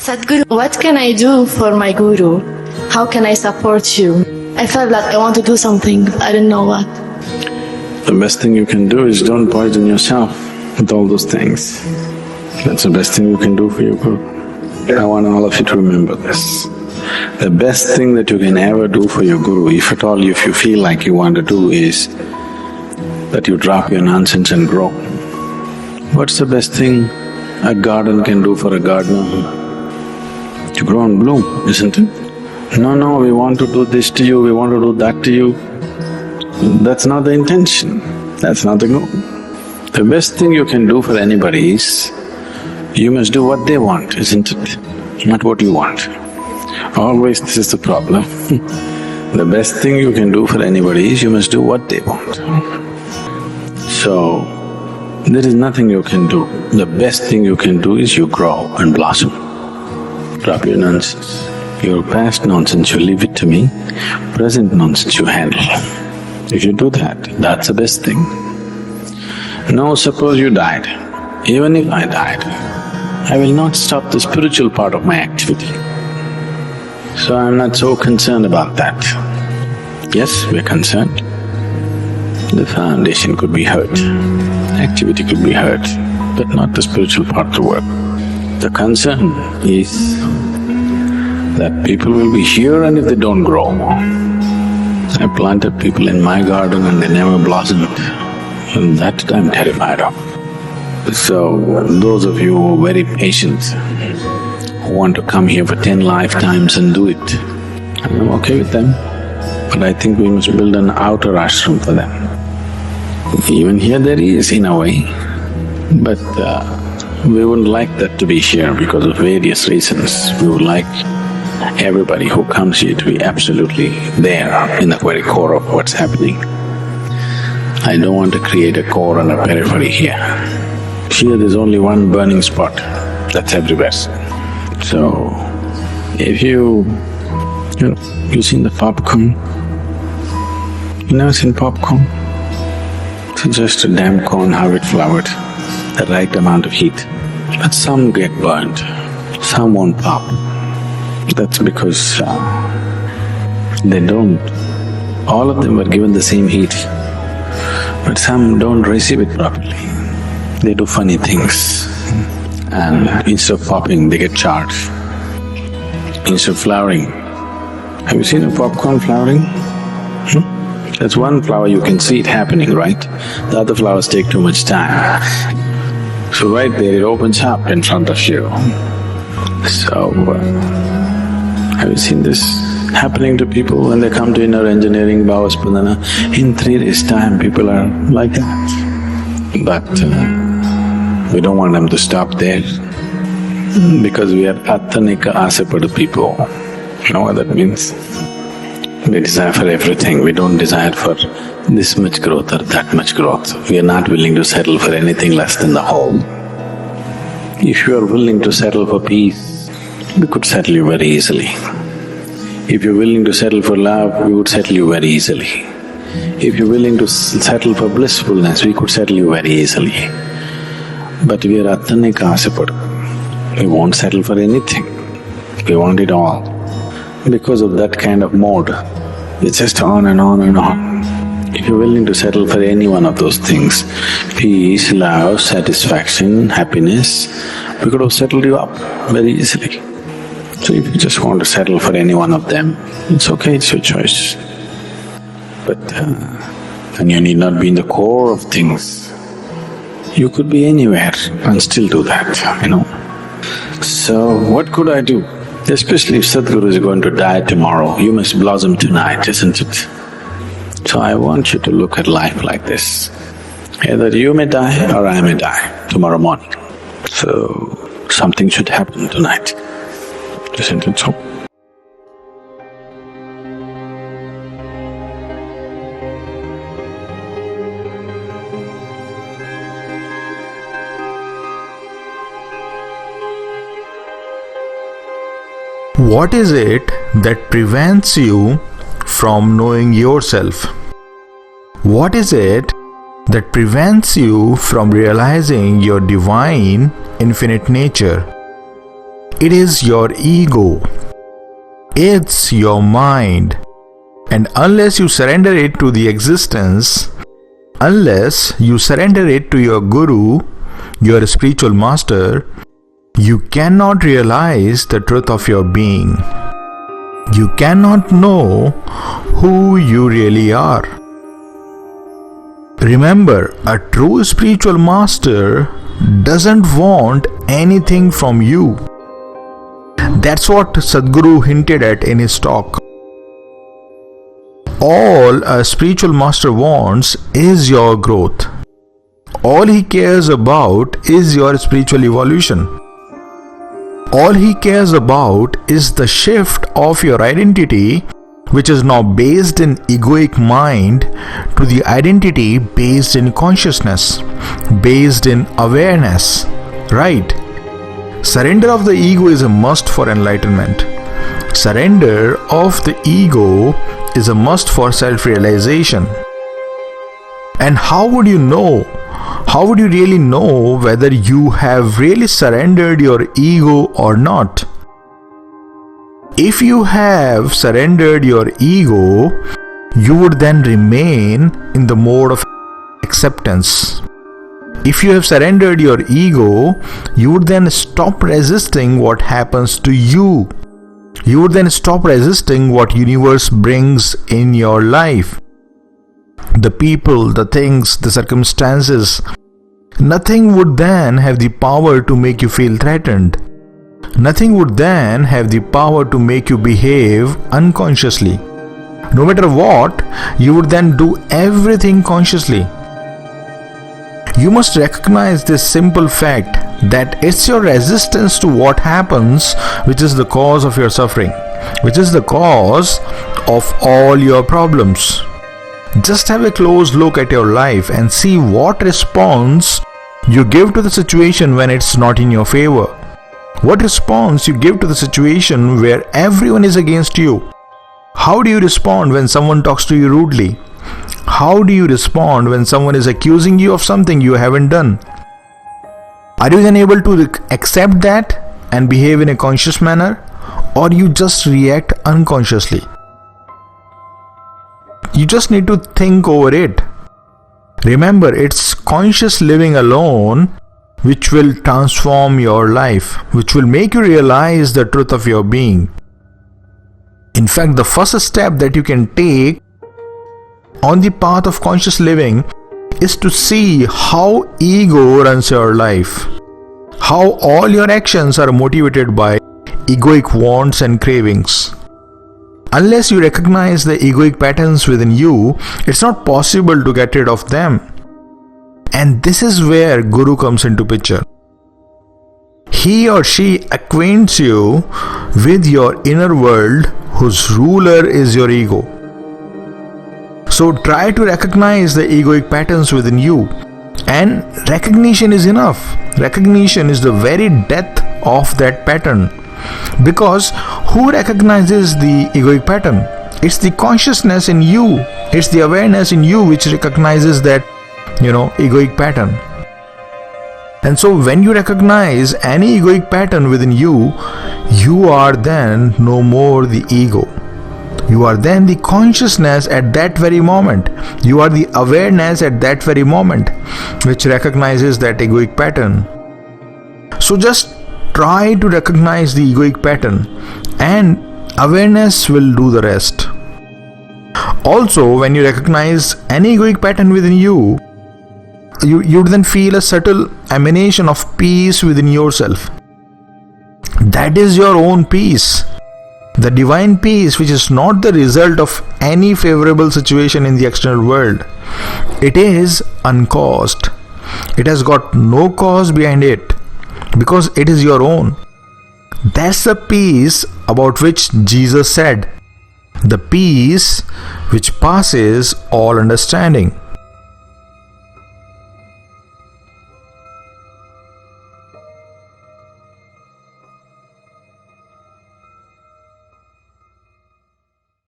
Sadhguru, what can I do for my Guru? How can I support you? I felt like I want to do something, but I didn't know what. The best thing you can do is don't poison yourself with all those things. That's the best thing you can do for your Guru. I want all of you to remember this. The best thing that you can ever do for your Guru, if at all if you feel like you want to do, is that you drop your nonsense and grow. What's the best thing a garden can do for a gardener? To grow and bloom, isn't it? No, we want to do this to you, we want to do that to you. That's not the intention, that's not the goal. The best thing you can do for anybody is, you must do what they want, isn't it? Not what you want. Always this is the problem. The best thing you can do for anybody is, you must do what they want. So, there is nothing you can do. The best thing you can do is you grow and blossom. Drop your nonsense. Your past nonsense, you leave it to me. Present nonsense, you handle. If you do that, that's the best thing. Now suppose you died. Even if I died, I will not stop the spiritual part of my activity. So I'm not so concerned about that. Yes, we're concerned. The foundation could be hurt, activity could be hurt, but not the spiritual part of the work. The concern is that people will be here and if they don't grow. I planted people in my garden and they never blossomed, and that I'm terrified of. So, those of you who are very patient, who want to come here for 10 lifetimes and do it, I'm okay with them, but I think we must build an outer ashram for them. Even here there is, in a way, but we wouldn't like that to be here because of various reasons. We would like everybody who comes here to be absolutely there in the very core of what's happening. I don't want to create a core and a periphery here. Here there's only one burning spot, that's everywhere. So, if you've seen the popcorn? You never seen popcorn? It's just a damn corn, how it flowered, the right amount of heat. But some get burnt, some won't pop. That's because they don't… all of them were given the same heat, but some don't receive it properly. They do funny things, and instead of popping, they get charred. Instead of flowering, have you seen a popcorn flowering? That's one flower, you can see it happening, right? The other flowers take too much time. So right there, it opens up in front of you. So, have you seen this happening to people when they come to inner engineering, Bhava Spandana? In 3 days' time, people are like that. But we don't want them to stop there, because we are Attanika Asapada people. You know what that means? We desire for everything, we don't desire for this much growth or that much growth. We are not willing to settle for anything less than the whole. If you are willing to settle for peace, we could settle you very easily. If you're willing to settle for love, we would settle you very easily. If you're willing to settle for blissfulness, we could settle you very easily. But we are Attanika Asapada. We won't settle for anything, we want it all. Because of that kind of mode, it's just on and on and on. If you're willing to settle for any one of those things, peace, love, satisfaction, happiness, we could have settled you up very easily. So if you just want to settle for any one of them, it's okay, it's your choice. But… and you need not be in the core of things. You could be anywhere and still do that, you know. So what could I do? Especially if Sadhguru is going to die tomorrow, you must blossom tonight, isn't it? So I want you to look at life like this. Either you may die or I may die tomorrow morning. So something should happen tonight, isn't it so? What is it that prevents you from knowing yourself? What is it that prevents you from realizing your divine, infinite nature? It is your ego. It's your mind. And unless you surrender it to the existence, unless you surrender it to your Guru, your spiritual master, you cannot realize the truth of your being. You cannot know who you really are. Remember, a true spiritual master doesn't want anything from you. That's what Sadhguru hinted at in his talk. All a spiritual master wants is your growth. All he cares about is your spiritual evolution. All he cares about is the shift of your identity, which is now based in egoic mind, to the identity based in consciousness, based in awareness. Right? Surrender of the ego is a must for enlightenment. Surrender of the ego is a must for self-realization. And how would you know? How would you really know whether you have really surrendered your ego or not? If you have surrendered your ego, you would then remain in the mode of acceptance. If you have surrendered your ego, you would then stop resisting what happens to you. You would then stop resisting what universe brings in your life. The people, the things, the circumstances, nothing would then have the power to make you feel threatened. Nothing would then have the power to make you behave unconsciously. No matter what, you would then do everything consciously. You must recognize this simple fact that it's your resistance to what happens which is the cause of your suffering, which is the cause of all your problems. Just have a close look at your life and see what response you give to the situation when it's not in your favor. What response you give to the situation where everyone is against you. How do you respond when someone talks to you rudely? How do you respond when someone is accusing you of something you haven't done? Are you then able to accept that and behave in a conscious manner, or you just react unconsciously? You just need to think over it. Remember, it's conscious living alone which will transform your life, which will make you realize the truth of your being. In fact, the first step that you can take on the path of conscious living is to see how ego runs your life, how all your actions are motivated by egoic wants and cravings. Unless you recognize the egoic patterns within you, it's not possible to get rid of them. And this is where Guru comes into picture. He or she acquaints you with your inner world whose ruler is your ego. So try to recognize the egoic patterns within you, and recognition is enough. Recognition is the very depth of that pattern. Because who recognizes the egoic pattern? It's the consciousness in you. It's the awareness in you which recognizes that, egoic pattern. And so when you recognize any egoic pattern within you, you are then no more the ego. You are then the consciousness at that very moment. You are the awareness at that very moment which recognizes that egoic pattern. So just try to recognize the egoic pattern, and awareness will do the rest. Also, when you recognize any egoic pattern within you, you then feel a subtle emanation of peace within yourself. That is your own peace. The divine peace, which is not the result of any favorable situation in the external world. It is uncaused. It has got no cause behind it, because it is your own. That's the peace about which Jesus said, the peace which passes all understanding.